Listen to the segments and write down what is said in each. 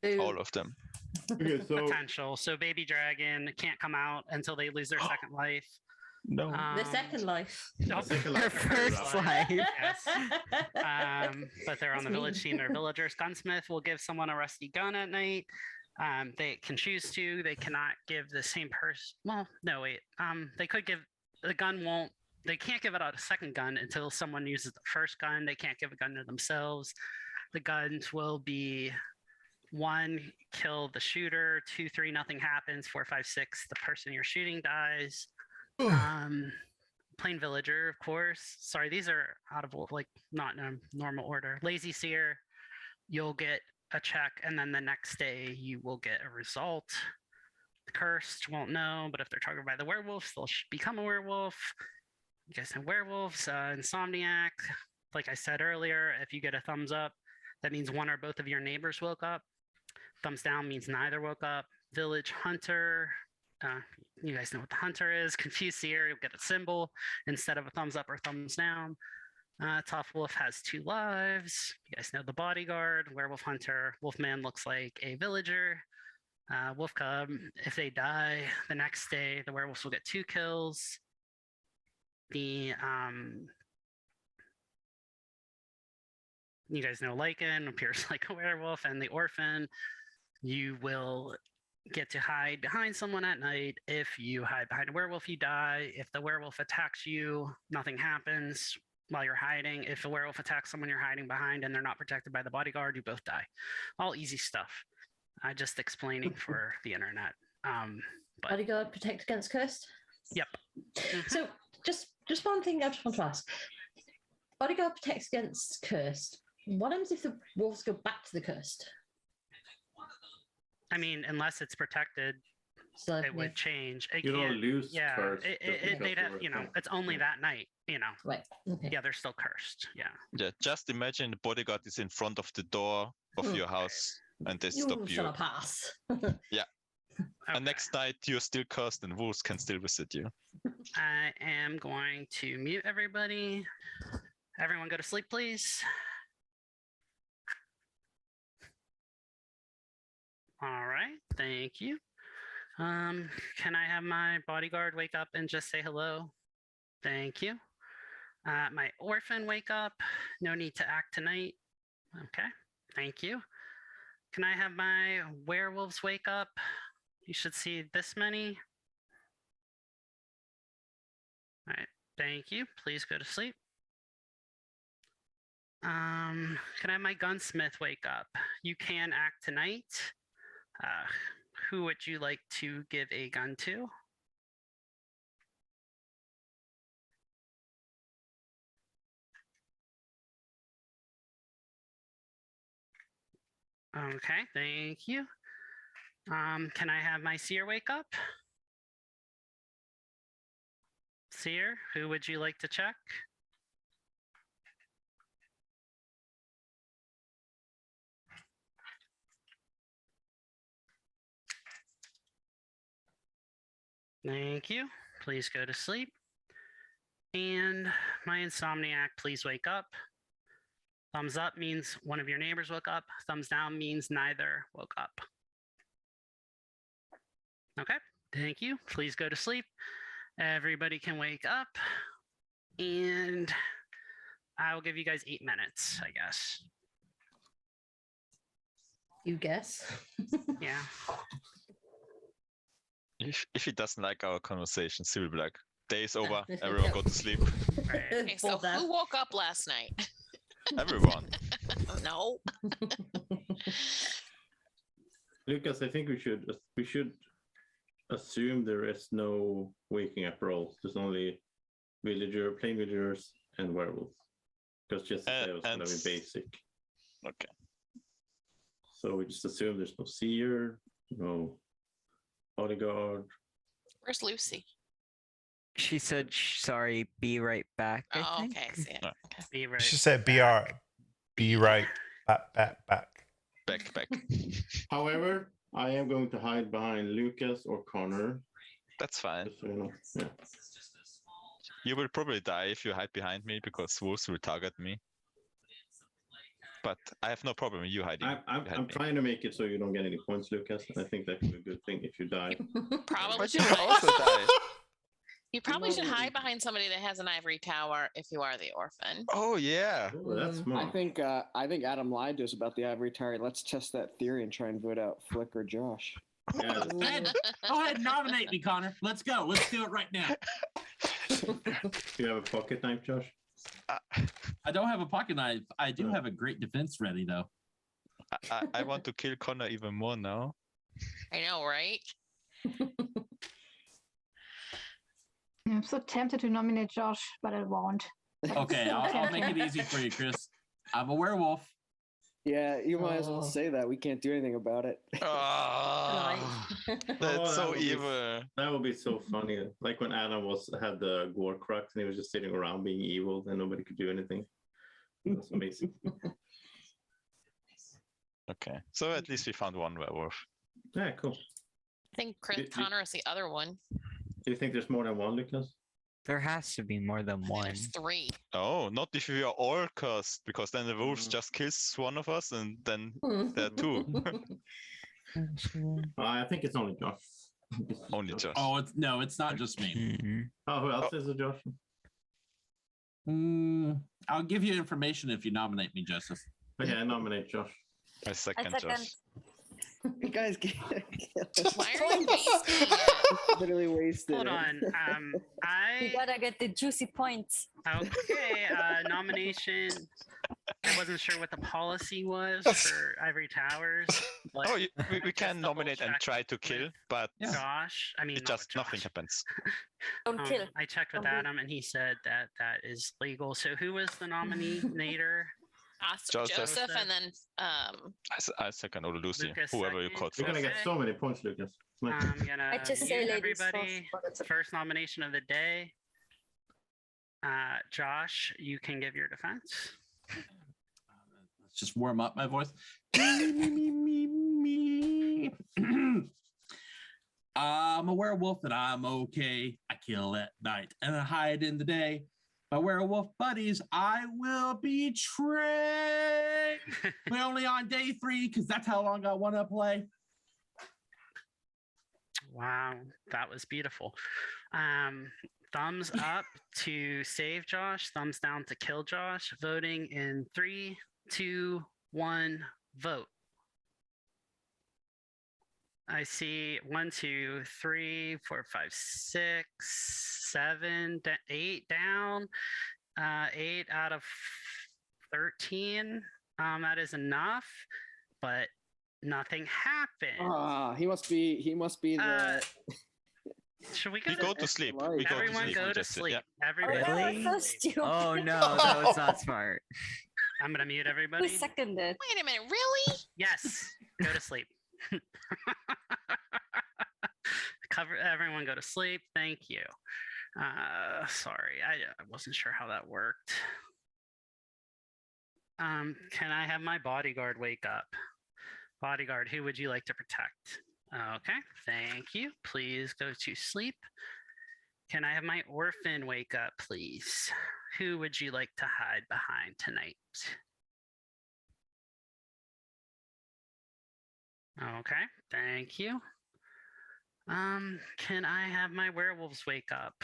All of them. Okay, so Potential. So baby dragon can't come out until they lose their second life. No. The second life. Oh, second Their life. first life. yes. But they're on That's the village mean. team. They're villagers. Gunsmith will give someone a rusty gun at night. They can choose to. They cannot give the same person. Well, no, wait. They could give the gun. Won't. They can't give it out a second gun until someone uses the first gun. They can't give a gun to themselves. The guns will be 1, kill the shooter. 2, 3, nothing happens. 4, 5, 6, the person you're shooting dies. Plain villager, of course. Sorry, these are out of not in a normal order. Lazy seer, you'll get a check, and then the next day you will get a result. Cursed won't know, but if they're targeted by the werewolves, they'll become a werewolf. You guys know werewolves. Insomniac, like I said earlier, if you get a thumbs up, that means one or both of your neighbors woke up. Thumbs down means neither woke up. Village hunter, you guys know what the hunter is. Confused seer, you'll get a symbol instead of a thumbs up or thumbs down. Tough wolf has 2 lives. You guys know the bodyguard. Werewolf hunter, wolfman looks like a villager. Wolf cub, if they die the next day, the werewolves will get 2 kills. The you guys know Lycan appears like a werewolf, and the orphan, you will get to hide behind someone at night. If you hide behind a werewolf, you die. If the werewolf attacks you, nothing happens while you're hiding. If a werewolf attacks someone you're hiding behind and they're not protected by the bodyguard, you both die. All easy stuff. Just explaining for the internet. But Bodyguard protect against cursed. Yep. So just one thing I just want to ask. Bodyguard protects against cursed. What happens if the wolves go back to the cursed? I mean, unless it's protected, So it would change. It You don't can't- lose Yeah, first. they'd have, it's only that night, right. Okay. Yeah, they're still cursed. Yeah. Yeah, just imagine the bodyguard is in front of the door of your house and they You stop shall you. pass. And next night you're still cursed and wolves can still visit you. I am going to mute everybody. Everyone go to sleep, please. All right, thank you. Can I have my bodyguard wake up and just say hello? Thank you. My orphan wake up. No need to act tonight. Okay, thank you. Can I have my werewolves wake up? You should see this many. All right, thank you. Please go to sleep. Can I have my gunsmith wake up? You can act tonight. Who would you like to give a gun to? Okay, thank you. Can I have my seer wake up? Seer, who would you like to check? Thank you. Please go to sleep. And my insomniac, please wake up. Thumbs up means one of your neighbors woke up. Thumbs down means neither woke up. Okay, thank you. Please go to sleep. Everybody can wake up. And I will give you guys 8 minutes, I guess. You guess. Yeah. If he doesn't like our conversations, he will be like, day's over, everyone go to sleep. Right. Okay, so who woke up last night? Everyone. No. Lucas, I think we should assume there is no waking up roles. There's only plain villagers and werewolves. Because just as I was going to be basic. Okay. So we just assume there's no seer, no bodyguard. Where's Lucy? She said, sorry, be right back. I Oh, think. okay, I see it. No. Okay. Be right. She said, "Be right back." Back. However, I am going to hide behind Lucas or Connor. That's fine. Just so you know. Yeah. You will probably die if you hide behind me because wolves will target me. but I have no problem with you hiding. I'm behind me. trying to make it so you don't get any points, Lucas. I think that could be a good thing if you die. Probably But should you hide. also die. You probably should No. hide behind somebody that has an ivory tower if you are the orphan. Oh yeah. Oh, that's smart. I think Adam lied to us about the ivory tower. Let's test that theory and try and vote out Flick or Josh. Yeah. Go ahead, nominate me, Connor. Let's go. Let's do it right now. Do you have a pocket knife, Josh? I don't have a pocket knife. I do have a great defense ready, though. I want to kill Connor even more now. I know, right? I'm so tempted to nominate Josh, but I won't. Okay, I'll make it easy for you, Chris. I'm a werewolf. Yeah, you might as well say that. We can't do anything about it. Oh, that's so evil. That would be so funny. Like when Adam had the gore crux and he was just sitting around being evil and nobody could do anything. That's amazing. Okay, so at least we found one werewolf. Yeah, cool. I think Connor is the other one. Do you think there's more than one, Lucas? There has to be more than I think one. there's 3. Oh, not if we are all cursed, because then the wolves just kills one of us, and then there are 2. I think it's only Josh. Only Josh. Oh, it's not just me. Mhm. Oh, who else is it, Josh? I'll give you information if you nominate me, Joseph. Okay, I nominate Josh. I second Josh. You guys get Why are you wasting it? literally wasted. Hold it. on. You I gotta get the juicy points. okay. Nomination. I wasn't sure what the policy was for Ivory Towers. But Oh, we I can just nominate and double-checked try to kill, with but Yeah. Josh. I mean, it not just with nothing Josh. happens. Don't kill. I checked with Don't do it. Adam, and he said that is legal. So who was the nominator? Joseph. Joseph and then I second or Lucy, Lucas whoever you second. called You're first. gonna get so many points, Lucas. I'm gonna I just say mute ladies everybody. first, but it's okay. First nomination of the day. Josh, you can give your defense. Let's just warm up my voice. Me. I'm a werewolf and I'm okay. I kill at night and I hide in the day. My werewolf buddies, I will betray. We're only on day 3 because that's how long I want to play. Wow, that was beautiful. Thumbs up to save Josh, thumbs down to kill Josh. Voting in 3, 2, 1, vote. I see 1, 2, 3, 4, 5, 6, 7, 8 down. 8 out of 13. That is enough, but nothing happened. He must be the Should we We go go to sleep. Right. We go to Everyone sleep. go we to just sit, sleep. yeah. Everybody. Oh, Really? so stupid. Oh no, that was not smart. I'm gonna mute Who everybody. seconded? wait a minute, really? Yes, go to sleep. Everyone go to sleep. Thank you. Sorry, I wasn't sure how that worked. Can I have my bodyguard wake up? Bodyguard, who would you like to protect? Okay, thank you. Please go to sleep. Can I have my orphan wake up, please? Who would you like to hide behind tonight? Okay, thank you. Can I have my werewolves wake up?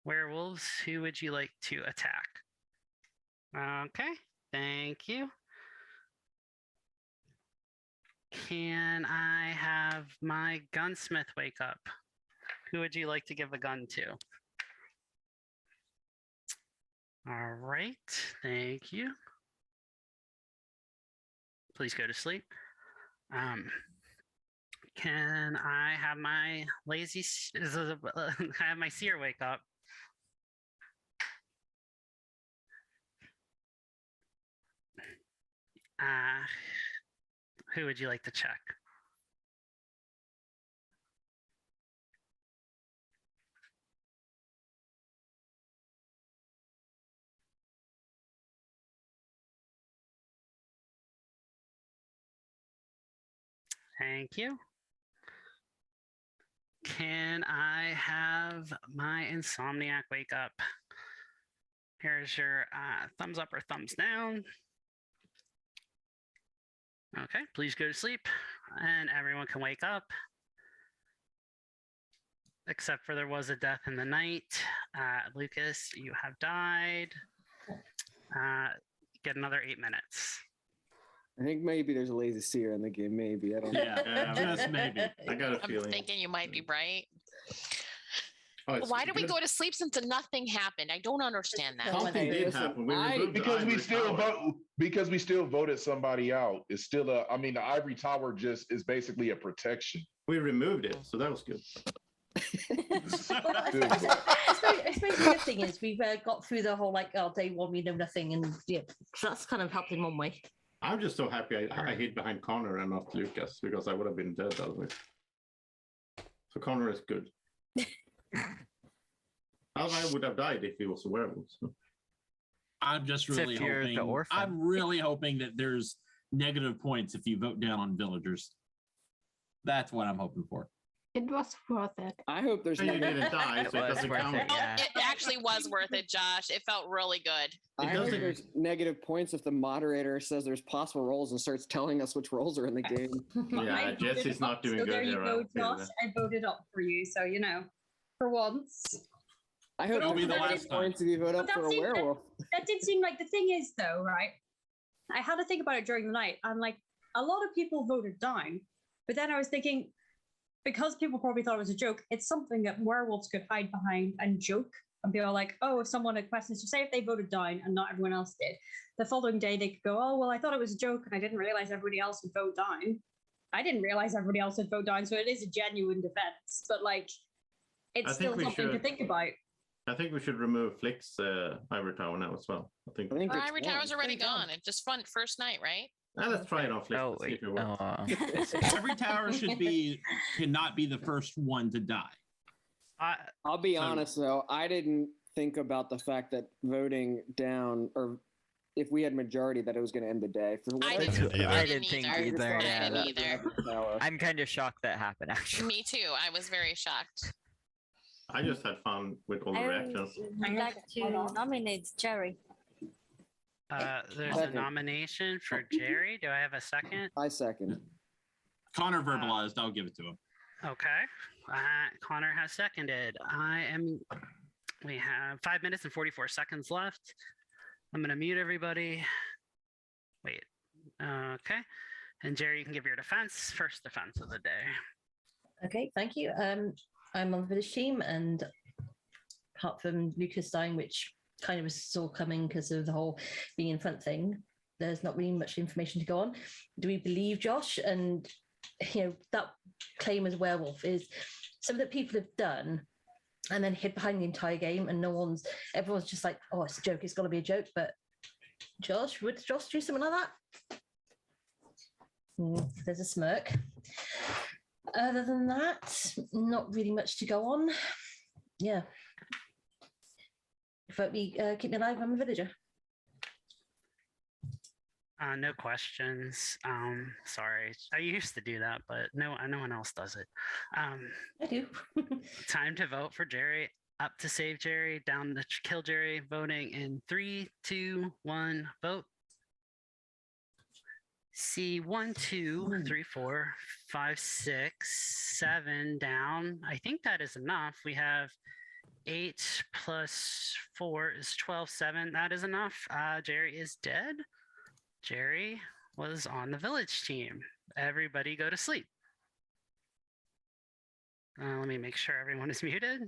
Werewolves, who would you like to attack? Okay, thank you. Can I have my gunsmith wake up? Who would you like to give the gun to? All right, thank you. Please go to sleep. Can I have my have my seer wake up? Who would you like to check? Thank you. Can I have my insomniac wake up? Here's your thumbs up or thumbs down. Okay, please go to sleep, and everyone can wake up. Except for there was a death in the night. Lucas, you have died. Get another 8 minutes. I think maybe there's a lazy seer in the game. Maybe I don't know. Yeah, just maybe. I got a I'm feeling. thinking you might be right. Oh, it's Why did we good. go to sleep since nothing happened? I don't understand that. Something Hey, did listen, happen. We I- removed the Because we ivory still tower. vote. Because we still voted somebody out. It's still a. I mean, the ivory tower just is basically a protection. We removed it, so that was good. I suppose the good thing is we've got through the whole day one we know nothing, and yeah, so that's kind of helped in one way. I'm just so happy I hid behind Connor and not Lucas because I would have been dead otherwise. So Connor is good. I would have died if he was a werewolf. So. I'm just Except really you're the hoping. orphan. I'm really hoping that there's negative points if you vote down on villagers. That's what I'm hoping for. It was worth it. I hope there's And you negative. didn't die, so It it was doesn't worth count. it, yeah. It actually was worth it, Josh. It felt really good. I hope doesn't- there's negative points if the moderator says there's possible roles and starts telling us which roles are in the game. Yeah, I voted Jesse's not up, doing so good there you here. go, I'll say Josh. that. I voted up for you, so for once. I hope It'll there's be the negative last time. points if you vote up But for a that seemed- werewolf. That did seem like the thing is though, right? I had to think about it during the night. I'm like, a lot of people voted down, but then I was thinking, because people probably thought it was a joke, it's something that werewolves could hide behind and joke and be all like, oh, if someone had questions, to say if they voted down and not everyone else did, the following day they could go, oh, well, I thought it was a joke and I didn't realize everybody else would vote down. I didn't realize everybody else would vote down, so it is a genuine defense, but it's I think still we something to should- think about. I think we should remove Flick's ivory tower now as well. I think. I think Our it's ivory one. tower's already There you go. gone. It's just fun first night, right? Let's try it on Flick. Oh Let's see wait. if it works. Every tower cannot be the first one to die. I'll be So- honest though, I didn't think about the fact that voting down, or if we had majority, that it was going to end the day. For I whatever didn't, either. I I didn't didn't think either. either, I yeah, didn't that- either. I'm kind of shocked that happened, actually. Me too. I was very shocked. I just had fun with all the reactions. I'd like to nominate Jerry. There's a Second. nomination for Jerry. Do I have a second? I second. Connor verbalized. I'll give it to him. Okay. Connor has seconded. We have 5 minutes and 44 seconds left. I'm going to mute everybody. Wait. Okay. And Jerry, you can give your defense. First defense of the day. Okay, thank you. I'm on the British team, and apart from Lucas dying, which kind of was saw coming because of the whole being in front thing, there's not really much information to go on. Do we believe Josh? And that claim as werewolf is something that people have done and then hid behind the entire game, and everyone's just like, oh, it's a joke, it's got to be a joke. But Josh, would Josh do something like that? There's a smirk. Other than that, not really much to go on. Yeah. Vote me, keep me alive, I'm a villager. No questions. Sorry. I used to do that, but no one else does it. I do. Time to vote for Jerry. Up to save Jerry, down to kill Jerry. Voting in 3, 2, 1, vote. See 1, 2, 3, 4, 5, 6, 7 down. I think that is enough. We have 8 plus 4 is 12, 7. That is enough. Jerry is dead. Jerry was on the village team. Everybody go to sleep. Let me make sure everyone is muted.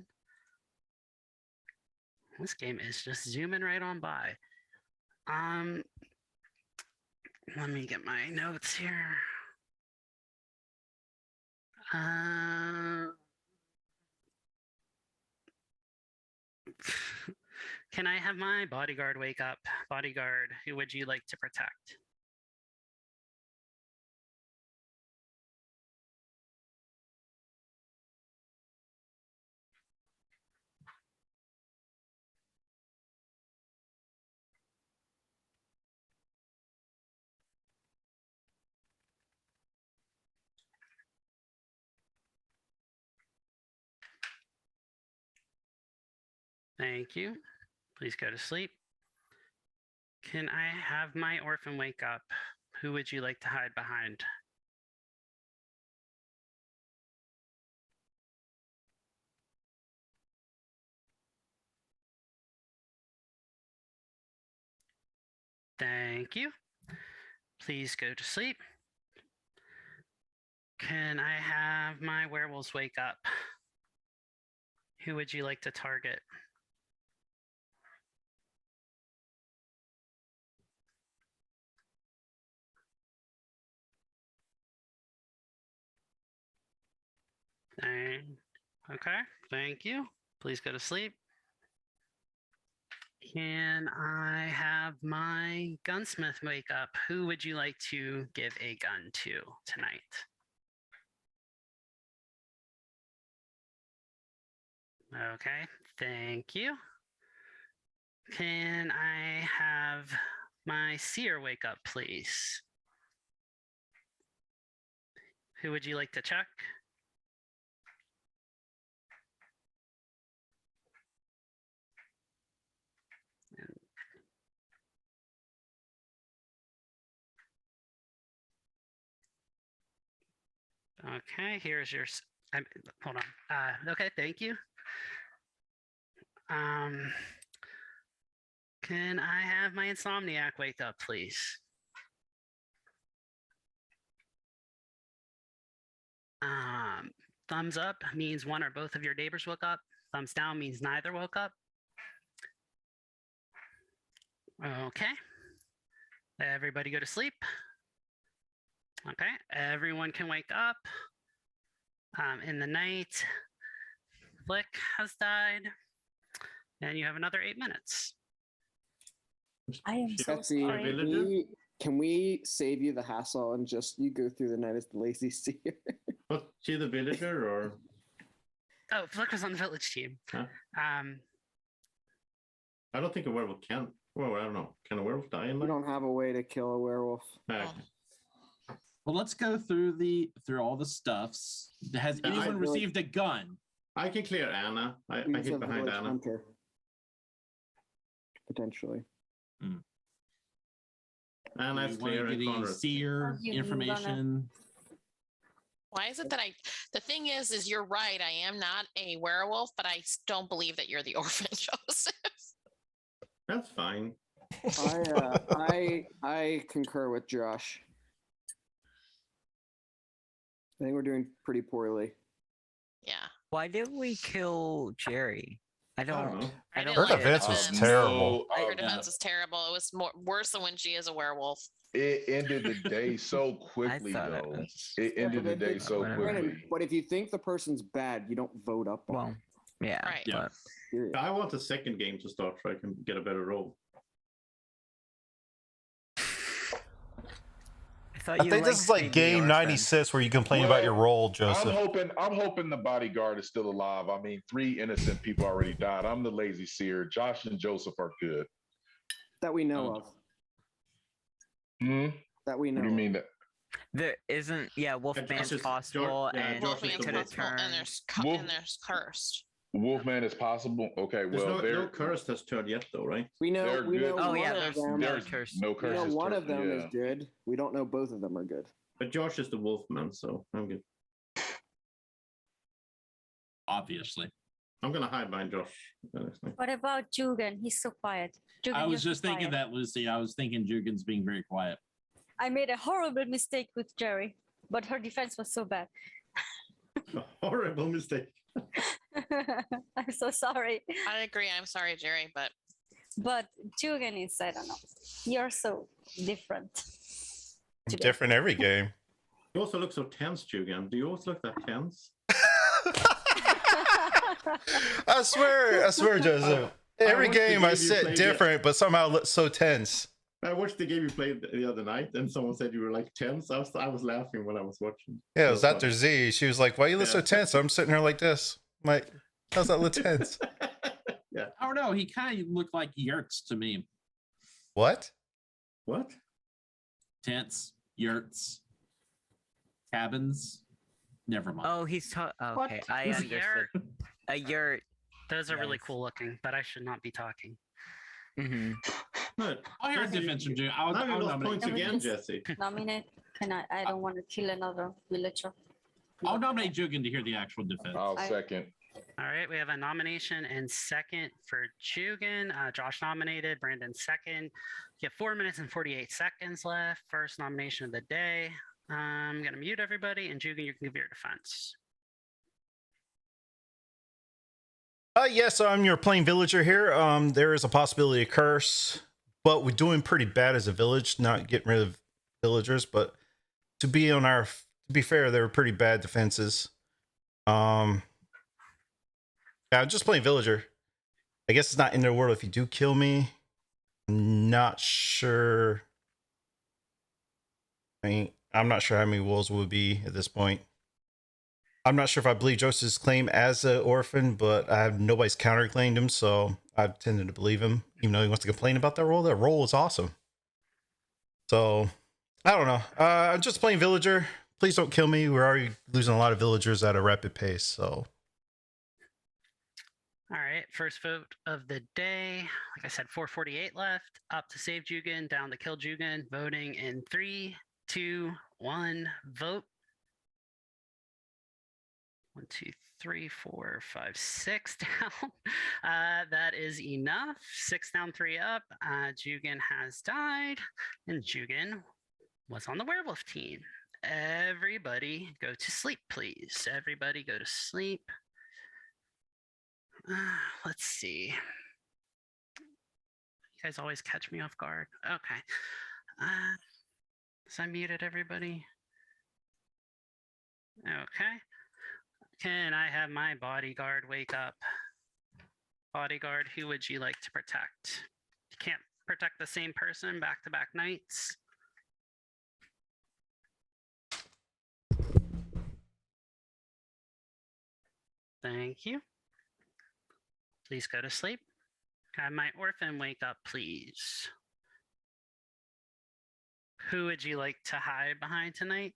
This game is just zooming right on by. Let me get my notes here. Can I have my bodyguard wake up? Bodyguard, who would you like to protect? Thank you. Please go to sleep. Can I have my orphan wake up? who would you like to hide behind? Thank you. Please go to sleep. Can I have my werewolves wake up? Who would you like to target? Okay, thank you. Please go to sleep. Can I have my gunsmith wake up? Who would you like to give a gun to tonight? Okay, thank you. Can I have my seer wake up, please? Who would you like to check? Okay, here's your. Hold on. Okay, thank you. Can I have my insomniac wake up, please? Thumbs up means one or both of your neighbors woke up. Thumbs down means neither woke up. Okay. Everybody go to sleep. Okay, everyone can wake up. In the night, Flick has died, and you have another 8 minutes. I am so Betsy, sorry. can we save you the hassle and just you go through the night as the lazy seer? Was she the villager or? Oh, Flick was on the village team. Huh? I don't think a werewolf can. Well, I don't know. Can a werewolf die in We there? don't have a way to kill a werewolf. Okay. Well, let's go through all the stuffs. Has Yeah, anyone I- received a gun? I can clear Anna. I Use hid a behind village Anna. hunter. Potentially. Anna Do is you want clear to and get any Conrad. seer You information? Why is it that the thing is you're right. I am not a werewolf, but I don't believe that you're the orphan, Joseph. That's fine. I concur with Josh. I think we're doing pretty poorly. Yeah. Why didn't we kill Jerry? I don't. know. I don't didn't Her like defense it. was defense. terrible. No, Her defense is terrible. It was worse than when she is a werewolf. it ended the day so quickly, thought it though. was- It ended the but day if so whatever. Granted, quickly. but if you think the person's bad, you don't vote up on Well, them. yeah. Right. Yeah. But Period. I want a second game to start so I can get a better roll. I thought I you think this liked is like being the game orphan. 96 where you complain about your role, I'm Joseph. hoping the bodyguard is still alive. I mean, 3 innocent people already died. I'm the lazy seer. Josh and Joseph are good. That we know of. Hmm? That we know. What do you mean that? There isn't. Yeah, Wolfman's Josh is- possible, yeah, and Josh is Wolfman's the could have possible, and turned. there's cursed. Wolfman is possible? Okay, There's well, no curse has turned yet, though, right? We know. They're We know good. Oh one yeah, of there's them. there's curse. no We curse. know is one of turned- them yeah. is good. We don't know both of them are good. But Josh is the wolfman, so I'm good. Obviously. I'm gonna hide behind Josh. What about Jugan? He's so quiet. Jugan, I you're was so just thinking quiet. that, Lucy. I was thinking Jugan's being very quiet. I made a horrible mistake with Jerry, but her defense was so bad. A horrible mistake. I'm so sorry. I agree. I'm sorry, Jerry, but But Jugan is, I don't know. You're so different. I'm different every game. You also look so tense, Jugan. Do you always look that tense? I swear, Joseph. Every watched the game game I you sit played different, but somehow look so tense. I watched the game you played the other night, and someone said you were like tense. I was laughing when I was watching. Yeah, it was So Dr. Z. She was like, "Why you look so Yeah. tense?" I'm sitting here like this. I'm like, how's that look tense? Yeah. I don't know. He kind of looked like yurts to me. What? What? Tents, yurts, cabins. Never mind. Oh, he's okay. What? I Who's understood. A yurt. Those are really Yes. cool looking, but I should not be talking. Hmm But I'll hear a Jesse, defense from June. I'll now you lost nominate. points Can we again, just- Jesse. Nominate? Can I don't want to kill another villager. I'll nominate Jugan to hear the actual defense. I'll second. All right, we have a nomination and second for Jugan. Josh nominated, Brandon second. You have 4 minutes and 48 seconds left. First nomination of the day. I'm going to mute everybody, and Jugan, you can give your defense. Yes, I'm your plain villager here. There is a possibility of curse, but we're doing pretty bad as a village, not getting rid of villagers. But to be fair, they were pretty bad defenses. Yeah, I'm just playing villager. I guess it's not in their world if you do kill me. I'm not sure. I'm not sure how many wolves would be at this point. I'm not sure if I believe Joseph's claim as an orphan, but I have nobody's counterclaimed him, so I've tended to believe him, even though he wants to complain about that role. That role is awesome. So, I don't know. I'm just playing villager. Please don't kill me. We're already losing a lot of villagers at a rapid pace, so. All right, first vote of the day. Like I said, 448 left. Up to save Jugan, down to kill Jugan. Voting in 3, 2, 1. Vote. 1, 2, 3, 4, 5, 6 down. That is enough. 6 down, 3 up. Jugan has died, and Jugan was on the werewolf team. Everybody go to sleep, please. Everybody go to sleep. Let's see. You guys always catch me off guard. Okay. So I muted everybody. Okay. Can I have my bodyguard wake up? Bodyguard, who would you like to protect? You can't protect the same person back-to-back nights. Thank you. Please go to sleep. Can I have my orphan wake up, please? Who would you like to hide behind tonight?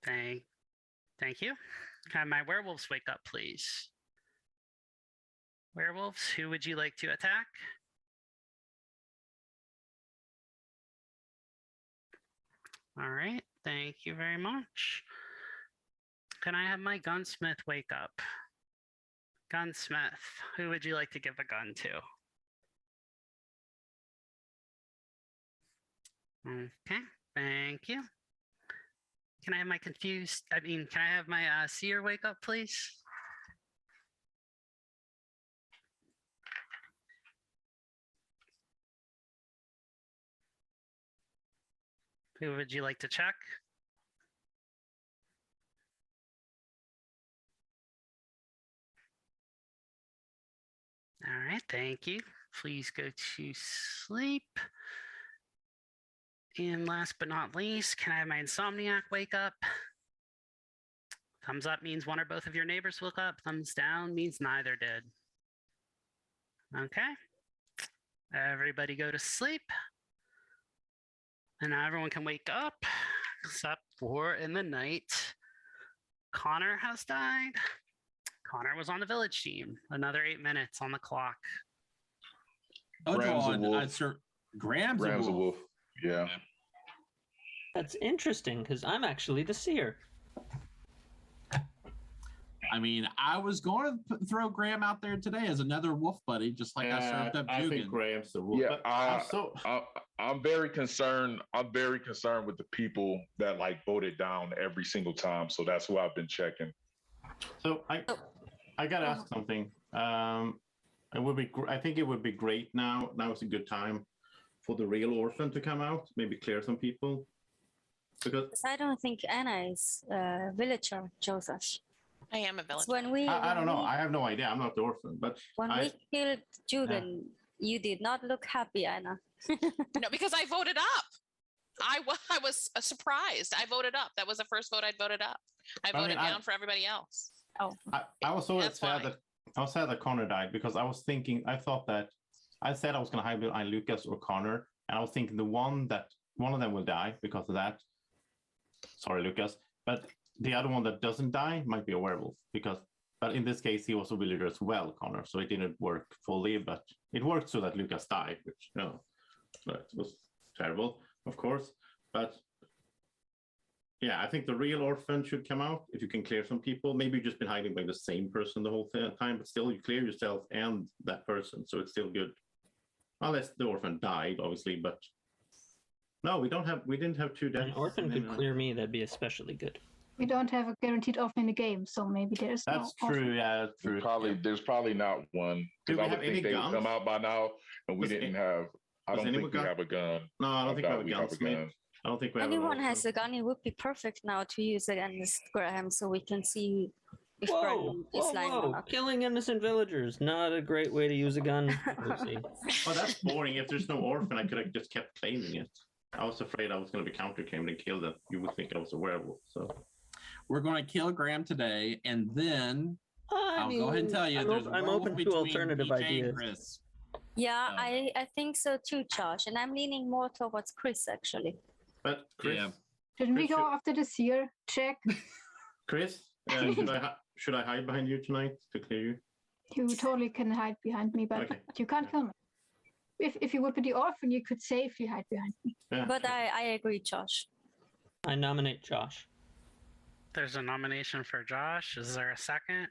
Thank you. Can I have my werewolves wake up, please? Werewolves, who would you like to attack? All right, thank you very much. Can I have my gunsmith wake up? Gunsmith, who would you like to give a gun to? Okay, thank you. Can I have my can I have my seer wake up, please? Who would you like to check? All right, thank you. Please go to sleep. And last but not least, can I have my insomniac wake up? Thumbs up means one or both of your neighbors woke up. Thumbs down means neither did. Okay. Everybody go to sleep. And now everyone can wake up, except for in the night. Connor has died. Connor was on the village team. Another 8 minutes on the clock. Oh, Graham's a wolf. Sir, Graham's a a wolf. wolf. Yeah. That's interesting because I'm actually the seer. I mean, I was going to throw Graham out there today as another wolf buddy, just like I served up I think Jugan. Graham's the wolf. Yeah, but I'm very concerned. I'm very concerned with the people that like voted down every single time. So that's who I've been checking. So I gotta ask something. It would be. I think it would be great now. Now is a good time for the real orphan to come out. Maybe clear some people. Because I don't think Anna is a villager, Joseph. I am a villager. When we, I don't know. I have no idea. I'm not the orphan. But when we killed Jugan, you did not look happy, Anna. No, because I voted up. I was surprised. I voted up. That was the first vote I'd voted up. I voted down for everybody else. Oh, I was so That's sad why. that I was sad that Connor died because I was thinking. I thought that I said I was gonna hide behind Lucas or Connor, and I was thinking one of them will die because of that. Sorry, Lucas, but the other one that doesn't die might be a werewolf because But in this case, he was a villager as well, Connor. So it didn't work fully, but it worked so that Lucas died, which that was terrible, of course. But yeah, I think the real orphan should come out if you can clear some people. Maybe you've just been hiding by the same person the whole time, but still you clear yourself and that person, so it's still good. Unless the orphan died, obviously, but no, we didn't have 2 deaths. An orphan could clear me, that'd be especially good. We don't have a guaranteed orphan in the game, so maybe there's That's no true, orphan. yeah, that's true. There's probably not one. Do Because we I have would any think they would guns? come out by now, and we didn't have. I don't think we have a gun. No, I don't think we have a doubt gunsmith. I don't think we have Anyone has a gun, it would be perfect now to use against Graham, so we can see if Graham is lying or not. Killing innocent villagers, not a great way to use a gun. Lucy. Oh, that's boring. If there's no orphan, I could have just kept claiming it. I was afraid I was going to be counter-claimed and killed them. You would think I was a werewolf, so. We're going to kill Graham today, and then I'll go ahead and tell you. I'm open to alternative ideas. Chris. Yeah, I think so too, Josh. And I'm leaning more towards Chris, actually. But Chris, Didn't we go after the seer check? Chris, should I hide behind you tonight to clear you? You totally can hide behind me, but you can't kill me. If you would be the orphan, you could safely hide behind me. Yeah. But I agree, Josh. I nominate Josh. There's a nomination for Josh. Is there a second?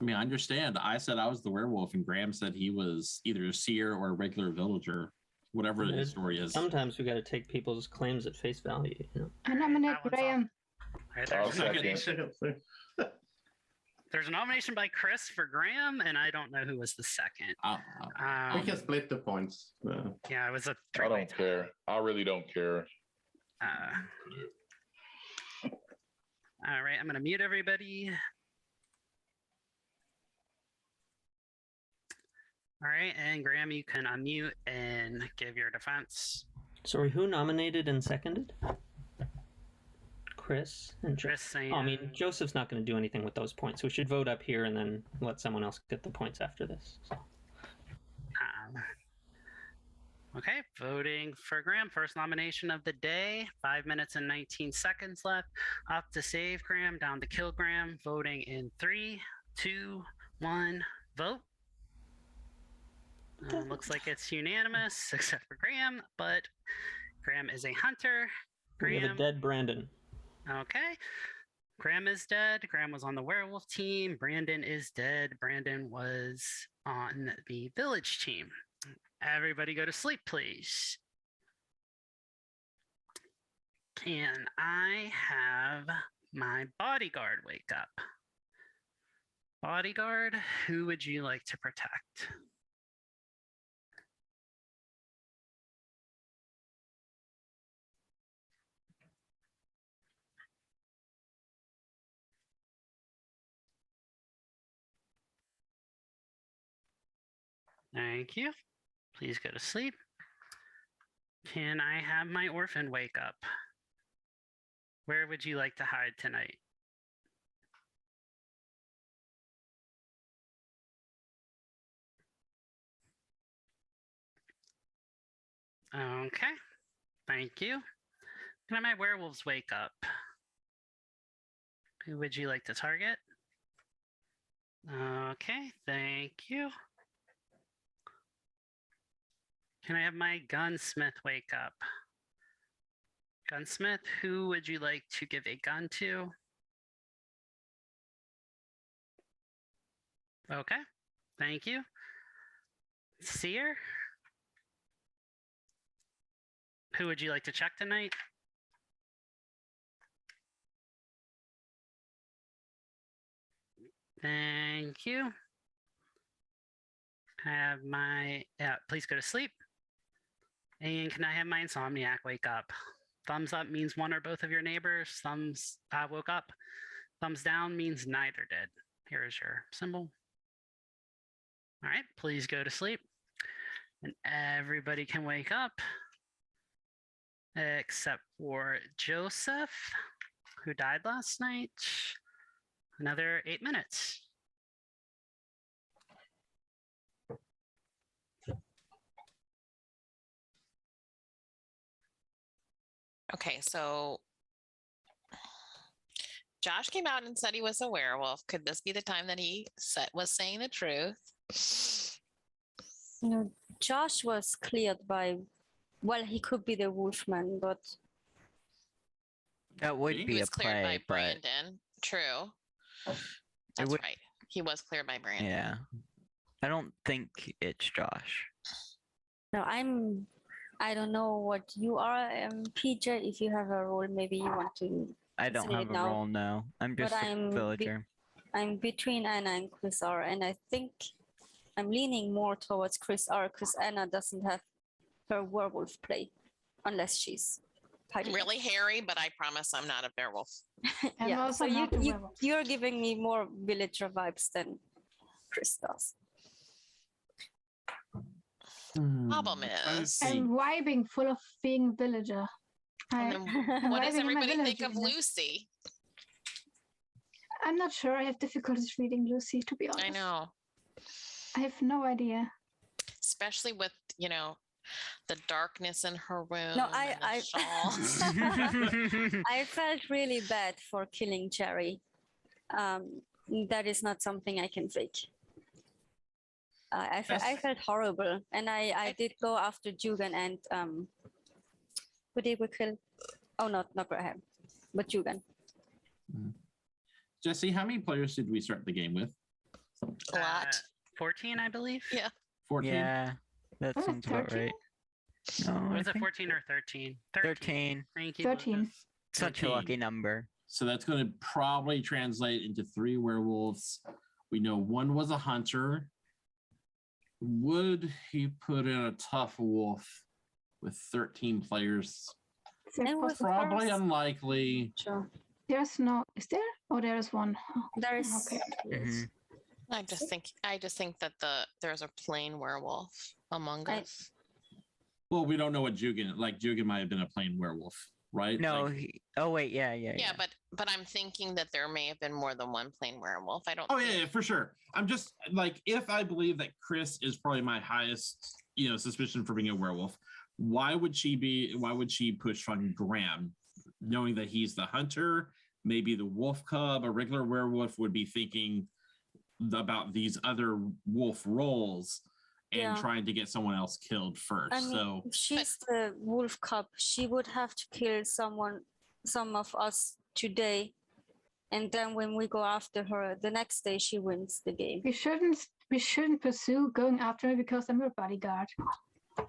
I mean, I understand. I said I was the werewolf, and Graham said he was either a seer or a regular villager, whatever his story is. Sometimes we got to take people's claims at face value. You know? I nominate Graham. Right, there's a nomination by Chris for Graham, and I don't know who was the second. We can split the points. Yeah, it was a I don't care. I really don't care. All right, I'm going to mute everybody. All right, and Graham, you can unmute and give your defense. Sorry, who nominated and seconded? Chris and Chris. I mean, Joseph's not going to do anything with those points. We should vote up here and then let someone else get the points after this. So. Okay, voting for Graham. First nomination of the day. 5 minutes and 19 seconds left. Up to save Graham, down to kill Graham. Voting in 3, 2, 1, vote. Looks like it's unanimous, except for Graham, but Graham is a hunter. We have a dead Brandon. Okay. Graham is dead. Graham was on the werewolf team. Brandon is dead. Brandon was on the village team. Everybody go to sleep, please. Can I have my bodyguard wake up? Bodyguard, who would you like to protect? Thank you. Please go to sleep. Can I have my orphan wake up? Where would you like to hide tonight? Okay, thank you. Can I have my werewolves wake up? Who would you like to target? Okay, thank you. Can I have my gunsmith wake up? Gunsmith, who would you like to give a gun to? Okay, thank you. Seer, who would you like to check tonight? Thank you. Can I have my, please go to sleep. And can I have my insomniac wake up? Thumbs up means one or both of your neighbors. Thumbs woke up. Thumbs down means neither did. Here is your symbol. All right, please go to sleep. And everybody can wake up except for Joseph, who died last night. Another 8 minutes. Okay, so Josh came out and said he was a werewolf. Could this be the time that he was saying the truth? No, Josh was cleared by. Well, he could be the Wolfman, but That would he be a was cleared by play, but Brandon. True. That's would- right. He was cleared by Brandon. yeah. I don't think it's Josh. no, I don't know what you are, PJ. If you have a role, maybe you want to. I don't say have it a now. role now. I'm But just a I'm villager. I'm between Anna and Chris R, and I think I'm leaning more towards Chris R because Anna doesn't have her werewolf play unless she's I'm hiding. really hairy, but I promise I'm not a werewolf. I'm Yeah, also so not a werewolf. you're giving me more villager vibes than Chris does. Problem trying to is, think. I'm vibing full of being villager. and then what does vibing in my everybody think of villager-ness. Lucy? I'm not sure. I have difficulties reading Lucy, to be honest. I know, I have no idea. especially with the darkness in her room. No, and the shawl. I felt really bad for killing Jerry. That is not something I can fake. I felt horrible, and I did go after Jugan and who did we kill? Oh, not Graham, but Jugan. Jesse, how many players did we start the game with? A lot. 14, I believe. Yeah. 14? Yeah, that Oh, sounds about 13? right. No, I Was it think 14 or 13? 13. Thank you. 13. Lucas. Such a lucky number. So that's going to probably translate into 3 werewolves. We know one was a hunter. Would he put in a tough wolf with 13 players? Is there And with Probably possible- unlikely. Sure. There's no. Is there? Oh, there is one. There is. Okay. Mhm. I just think that there's a plain werewolf among us. Well, we don't know what Jugan, like Jugan might have been a plain werewolf, right? No, Like, oh wait, yeah. Yeah, but I'm thinking that there may have been more than one plain werewolf. I don't. oh think- yeah, for sure. I'm just like, if I believe that Chris is probably my highest, suspicion for being a werewolf, why would she push on Graham, knowing that he's the hunter? Maybe the wolf cub, a regular werewolf, would be thinking about these other wolf roles and Yeah. trying to get someone else killed first. I mean, So if she's the wolf cub, she would have to kill some of us today, and then when we go after her the next day, she wins the game. We shouldn't pursue going after me because I'm your bodyguard.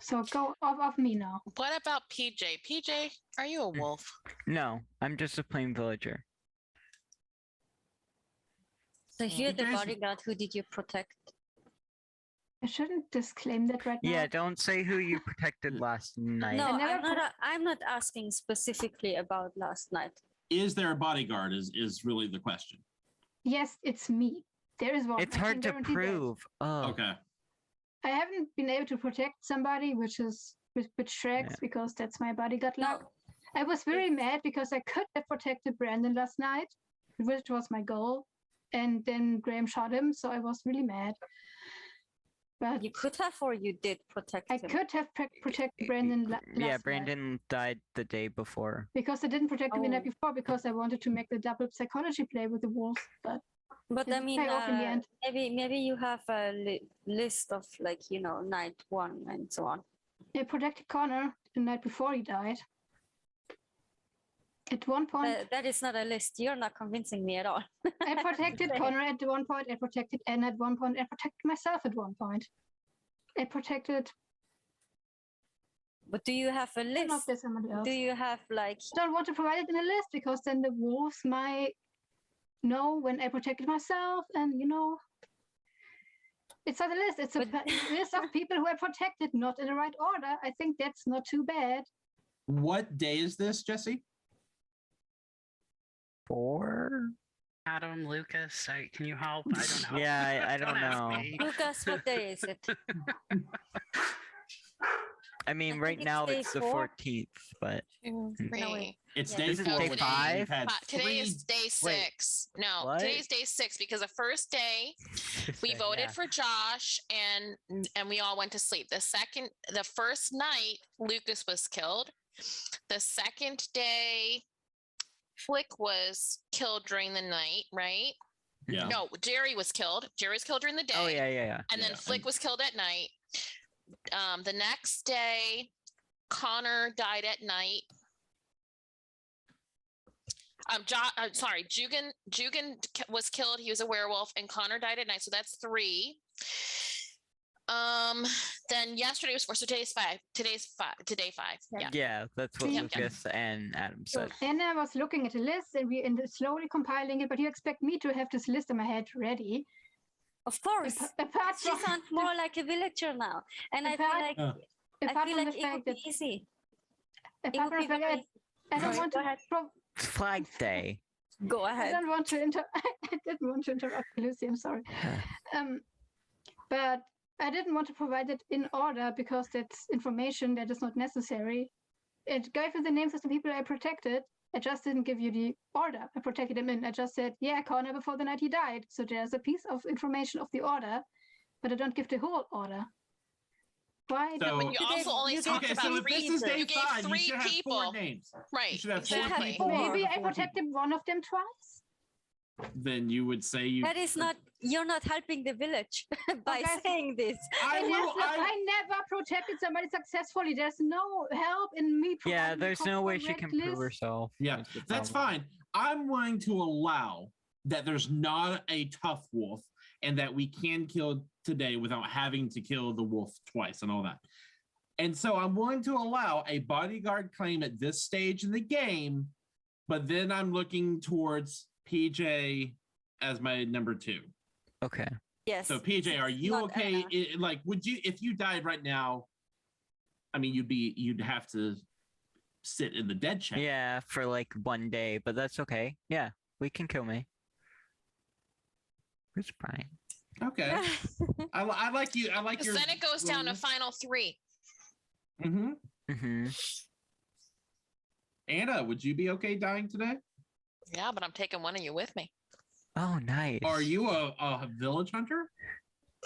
So go off me now. What about PJ? PJ, are you a wolf? No, I'm just a plain villager. So if you're the You guys- bodyguard, who did you protect? I shouldn't disclaim that right now. Yeah, don't say who you protected last night. No, never I'm not asking specifically about last night. is there a bodyguard is really the question. Yes, it's me. There is one. It's I hard can to guarantee that. prove. Oh, Okay. I haven't been able to protect somebody, which tracks Yeah. because that's my bodyguard luck. No, I was very mad because I could have protected Brandon last night, which was my goal, and then Graham shot him, so I was really mad. But you could have, or you did protect I him. could have protected Brandon last yeah, night Brandon died the day before. because I didn't protect him the night Oh. before because I wanted to make the double psychology play with the wolves, but But I didn't mean, pay off in the end. maybe you have a list of night 1 and so on. I protected Connor the night before he died. At one point, That is not a list. You're not convincing me at all. I protected Connor at one point, I protected Anna at one point, I protected myself at one point. I protected But do you have a I don't know if list? there's somebody else. Do you have like? Don't want to provide it in a list because then the wolves might know when I protected myself, and it's not a list. It's a list of people who I protected, not in the right order. I think that's not too bad. What day is this, Jesse? 4? Adam, Lucas, can you help? I don't know. Yeah, I don't ask know. me. Lucas, what day is it? I mean, I right think it's now day it's the 4. 14th, but 2, 3. It's Yeah. day This is 4. day which means 5? we've had Today three- is day 6. No, What? today's day 6 because the first day we voted Yeah. for Josh and we all went to sleep. The first night Lucas was killed. The second day Flick was killed during the night, right? Yeah. No, Jerry was killed. Jerry was killed during the day. Oh yeah. And then Flick was killed at night. The next day, Connor died at night. Jugan was killed. He was a werewolf, and Connor died at night. So that's 3. Then yesterday was 4. So today's 5. Today 5. Yeah. Yeah, that's what Yeah. Lucas and Adam said. Anna was looking at a list and slowly compiling it, but you expect me to have this list in my head ready. Of course. Apart She from sounds more like a villager now. And I feel Apart- like apart from the it fact would be that easy. apart from the fact that I don't Sorry, want go to ahead. Flag Day. Go I ahead. don't want to I didn't want to interrupt Lucy, I'm sorry. But I didn't want to provide it in order because that's information that is not necessary. It gave you the names of the people I protected. I just didn't give you the order. I protected them in. I just said, yeah, Connor before the night he died. So there's a piece of information of the order, but I don't give the whole order. Why? So- But you also only talked Okay, about so if 3. this is day You gave 5, you 3 should have 4 people. names. Right. You should have 4 exactly. people. Maybe I 4 protected one of them twice. Then you would say you. That is not, you're not helping the village by Okay. saying this. I And will. I never protected somebody successfully. There's no help in me. Yeah, providing there's no way she correct can prove list. herself. Yeah, that's fine. I'm willing to allow that there's not a tough wolf and that we can kill today without having to kill the wolf twice and all that. And so I'm willing to allow a bodyguard claim at this stage in the game, but then I'm looking towards PJ as my number 2. Okay. Yes. So PJ, are you Not okay? Anna. Like, would you, if you died right now? I mean, you'd have to sit in the dead check. Yeah, for like 1 day, but that's okay. Yeah, we can kill me. Who's Brian? Okay. I like you. I like your. Then it goes down to final 3. Mm-hmm. Mm-hmm. Anna, would you be okay dying today? Yeah, but I'm taking one of you with me. Oh, nice. Are you a village hunter?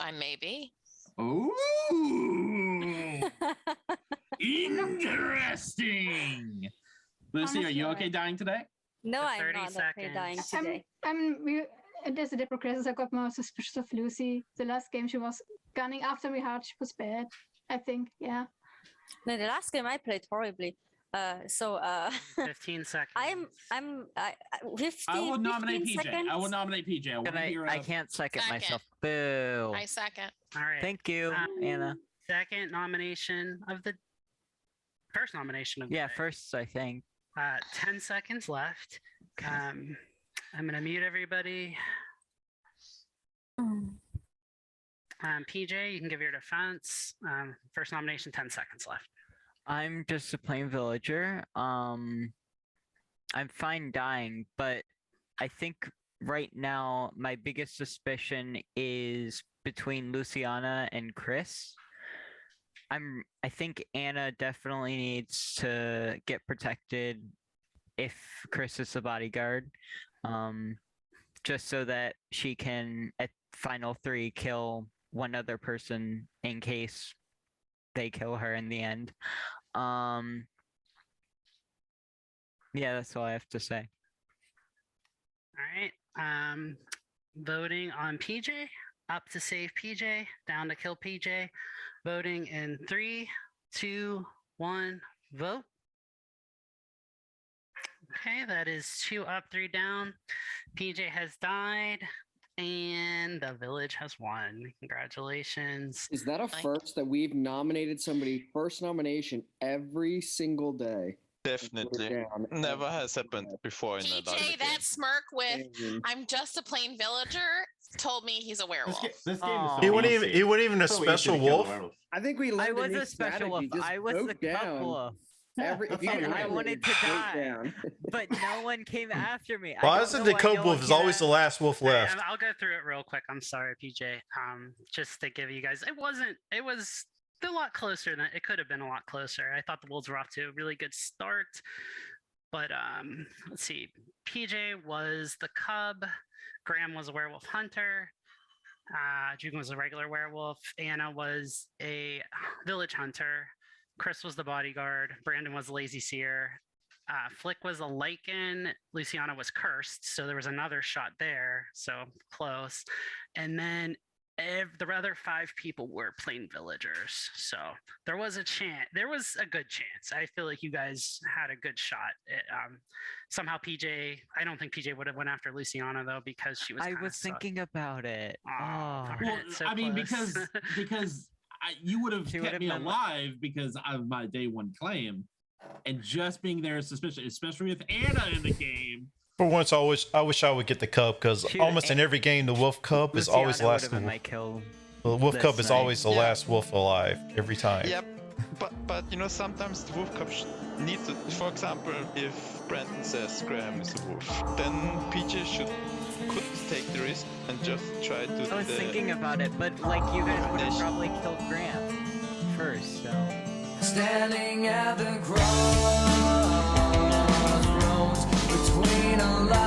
I may be. Ooh. Interesting. Lucy, are you okay dying today? No, I'm 30 not okay dying today. There's a hypocrisis. I got more suspicious of Lucy. The last game she was gunning after me hard. She was bad. I think, yeah. No, the last game I played horribly. 15 seconds. I'm 50. I will nominate 15 PJ. seconds. I will nominate PJ. I can't second Second. myself. Boo. I second. All right. Thank you, Anna. Second nomination of the first nomination of the Yeah, day. first, I think. 10 seconds left. I'm gonna mute everybody. PJ, you can give your defense. First nomination, 10 seconds left. I'm just a plain villager. I'm fine dying, but I think right now my biggest suspicion is between Luciana and Chris. I think Anna definitely needs to get protected if Chris is the bodyguard. Just so that she can at final 3 kill one other person in case they kill her in the end. Yeah, that's all I have to say. All right. Voting on PJ, up to save PJ, down to kill PJ. Voting in 3, 2, 1, vote. Okay, that is 2 up, 3 down. PJ has died, and the village has won. Congratulations. Is that a first that we've nominated somebody first nomination every single day? Definitely. Never has happened before in the PJ, that smirk with "I'm just a plain villager" told me he's a werewolf. This game is so He wouldn't easy. even. He wasn't even a So easy to special kill wolf. werewolves. I think we learned I was new a special strategy. wolf. Just I was vote the down. cup wolf. If you And can I handle wanted it, to vote die, down. but no one came after me. Well, I don't said know the why Cope no Wolf one is came always the last wolf All right, left. I'll go through it real quick. I'm sorry, PJ. Just to give you guys, it was a lot closer than it could have been. A lot closer. I thought the Wolves were off to a really good start, but let's see. PJ was the cub. Graham was a werewolf hunter. Jugan was a regular werewolf. Anna was a village hunter. Chris was the bodyguard. Brandon was the lazy seer. Flick was a lichen. Luciana was cursed, so there was another shot there. So close. And then the other 5 people were plain villagers. So there was a chance. There was a good chance. I feel like you guys had a good shot. Somehow PJ, I don't think PJ would have went after Luciana though, because she was. I was thinking about it. Well, so I mean, close. because you would have She kept would've me been- alive because of my day 1 claim, and just being there is suspicious, especially with Anna in the game. For once, I wish I would get the cub because Shoot, almost in every game, the wolf cub is always the Luciana last. would've been my kill. The wolf this cub is night. always the last wolf alive every time. Yep. But you know, sometimes the wolf cub needs to. For example, if Brandon says Graham is a wolf, then PJ could take the risk and just try to. I was thinking about it, but like you guys would have probably killed Graham first, so. Standing at the crossroads between a life